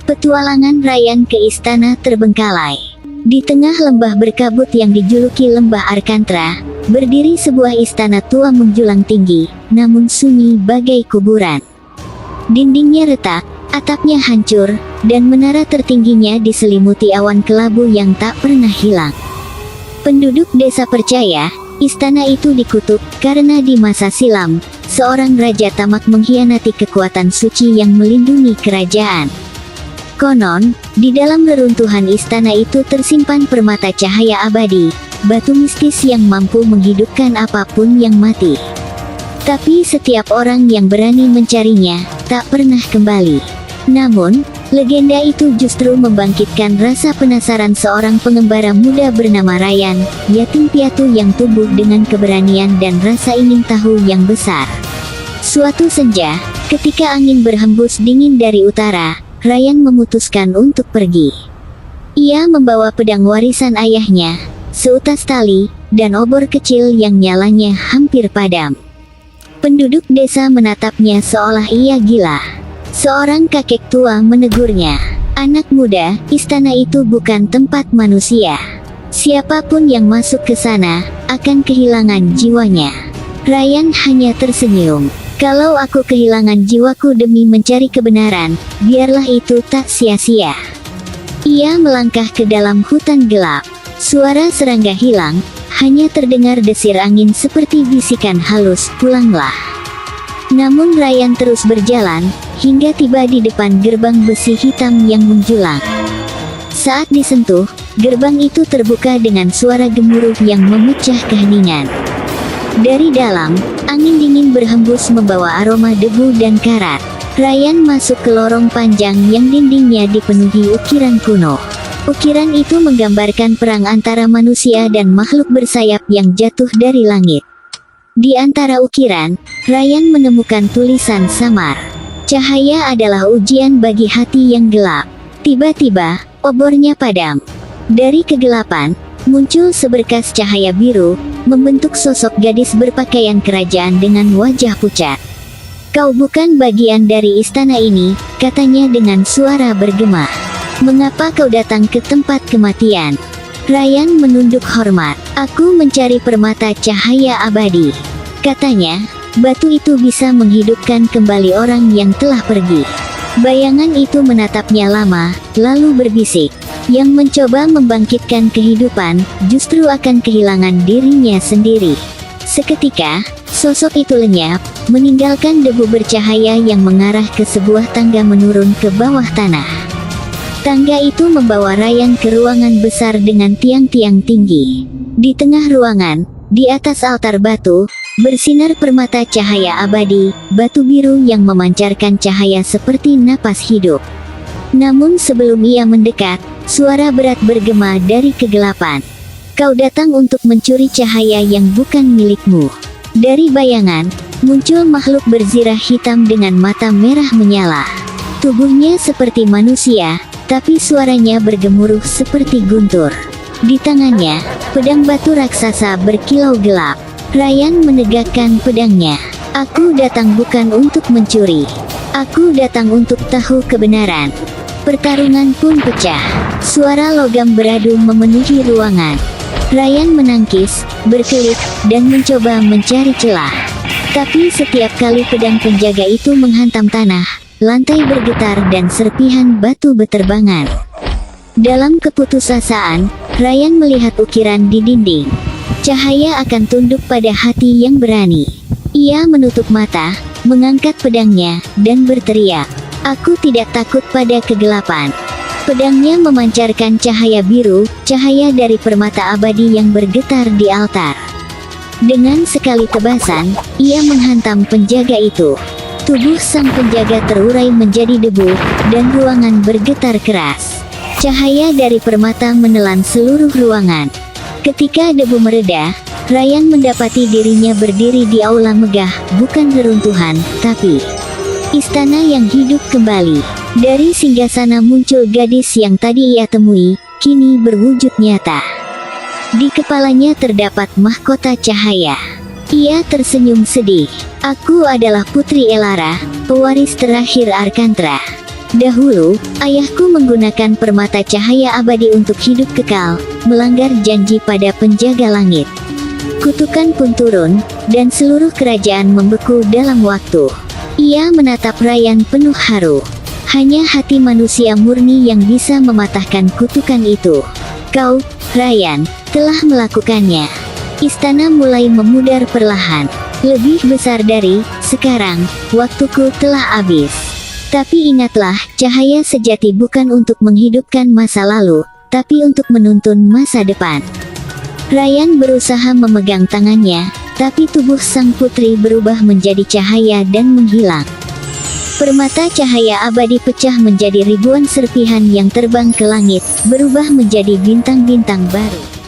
Petualangan Ryan ke istana terbengkalai. Di tengah lembah berkabut yang dijuluki Lembah Arkantra, berdiri sebuah istana tua menjulang tinggi, namun sunyi bagai kuburan. Dindingnya retak, atapnya hancur, dan menara tertingginya diselimuti awan kelabu yang tak pernah hilang. Penduduk desa percaya, istana itu dikutuk karena di masa silam, seorang raja tamak mengkhianati kekuatan suci yang melindungi kerajaan. Konon, di dalam reruntuhan istana itu tersimpan permata cahaya abadi, batu mistis yang mampu menghidupkan apapun yang mati. Tapi setiap orang yang berani mencarinya, tak pernah kembali. Namun, legenda itu justru membangkitkan rasa penasaran seorang pengembara muda bernama Ryan, yatim piatu yang tumbuh dengan keberanian dan rasa ingin tahu yang besar. Suatu senja, ketika angin berhembus dingin dari utara, Ryan memutuskan untuk pergi. Ia membawa pedang warisan ayahnya, seutas tali, dan obor kecil yang nyalanya hampir padam. Penduduk desa menatapnya seolah ia gila. Seorang kakek tua menegurnya, "Anak muda, istana itu bukan tempat manusia. Siapapun yang masuk ke sana, akan kehilangan jiwanya." Ryan hanya tersenyum. "Kalau aku kehilangan jiwaku demi mencari kebenaran, biarlah itu tak sia-sia." Ia melangkah ke dalam hutan gelap. Suara serangga hilang, hanya terdengar desir angin seperti bisikan halus, "Pulanglah." Namun Ryan terus berjalan, hingga tiba di depan gerbang besi hitam yang menjulang. Saat disentuh, gerbang itu terbuka dengan suara gemuruh yang memecah keheningan. Dari dalam, angin dingin berhembus membawa aroma debu dan karat. Ryan masuk ke lorong panjang yang dindingnya dipenuhi ukiran kuno. Ukiran itu menggambarkan perang antara manusia dan makhluk bersayap yang jatuh dari langit. Di antara ukiran, Ryan menemukan tulisan samar. "Cahaya adalah ujian bagi hati yang gelap." Tiba-tiba, obornya padam. Dari kegelapan, muncul seberkas cahaya biru, membentuk sosok gadis berpakaian kerajaan dengan wajah pucat. "Kau bukan bagian dari istana ini," katanya dengan suara bergema. "Mengapa kau datang ke tempat kematian?" Ryan menunduk hormat. "Aku mencari permata cahaya abadi," katanya. "Batu itu bisa menghidupkan kembali orang yang telah pergi." Bayangan itu menatapnya lama, lalu berbisik, "Yang mencoba membangkitkan kehidupan, justru akan kehilangan dirinya sendiri." Seketika, sosok itu lenyap, meninggalkan debu bercahaya yang mengarah ke sebuah tangga menurun ke bawah tanah. Tangga itu membawa Ryan ke ruangan besar dengan tiang-tiang tinggi. Di tengah ruangan, di atas altar batu, bersinar permata cahaya abadi, batu biru yang memancarkan cahaya seperti napas hidup. Namun sebelum ia mendekat, suara berat bergema dari kegelapan. "Kau datang untuk mencuri cahaya yang bukan milikmu." Dari bayangan, muncul makhluk berzirah hitam dengan mata merah menyala. Tubuhnya seperti manusia, tapi suaranya bergemuruh seperti guntur. Di tangannya, pedang batu raksasa berkilau gelap. Ryan menegakkan pedangnya. "Aku datang bukan untuk mencuri. Aku datang untuk tahu kebenaran." Pertarungan pun pecah. Suara logam beradu memenuhi ruangan. Ryan menangkis, berkelip, dan mencoba mencari celah. Tapi setiap kali pedang penjaga itu menghantam tanah, lantai bergetar dan serpihan batu beterbangan. Dalam keputusasaan, Ryan melihat ukiran di dinding. Cahaya akan tunduk pada hati yang berani. Ia menutup mata, mengangkat pedangnya, dan berteriak, "Aku tidak takut pada kegelapan." Pedangnya memancarkan cahaya biru, cahaya dari permata abadi yang bergetar di altar. Dengan sekali tebasan, ia menghantam penjaga itu. Tubuh sang penjaga terurai menjadi debu, dan ruangan bergetar keras. Cahaya dari permata menelan seluruh ruangan. Ketika debu mereda, Ryan mendapati dirinya berdiri di aula megah, bukan reruntuhan, tapi istana yang hidup kembali. Dari singgasana muncul gadis yang tadi ia temui, kini berwujud nyata. Di kepalanya terdapat mahkota cahaya. Ia tersenyum sedih. "Aku adalah Putri Elara, pewaris terakhir Arkantra." Dahulu, ayahku menggunakan permata cahaya abadi untuk hidup kekal, melanggar janji pada penjaga langit. Kutukan pun turun, dan seluruh kerajaan membeku dalam waktu. Ia menatap Ryan penuh haru. Hanya hati manusia murni yang bisa mematahkan kutukan itu. Kau, Ryan, telah melakukannya. Istana mulai memudar perlahan. Lebih besar dari, sekarang, waktuku telah habis. Tapi ingatlah, cahaya sejati bukan untuk menghidupkan masa lalu, tapi untuk menuntun masa depan. Ryan berusaha memegang tangannya, tapi tubuh sang putri berubah menjadi cahaya dan menghilang. Permata cahaya abadi pecah menjadi ribuan serpihan yang terbang ke langit, berubah menjadi bintang-bintang baru.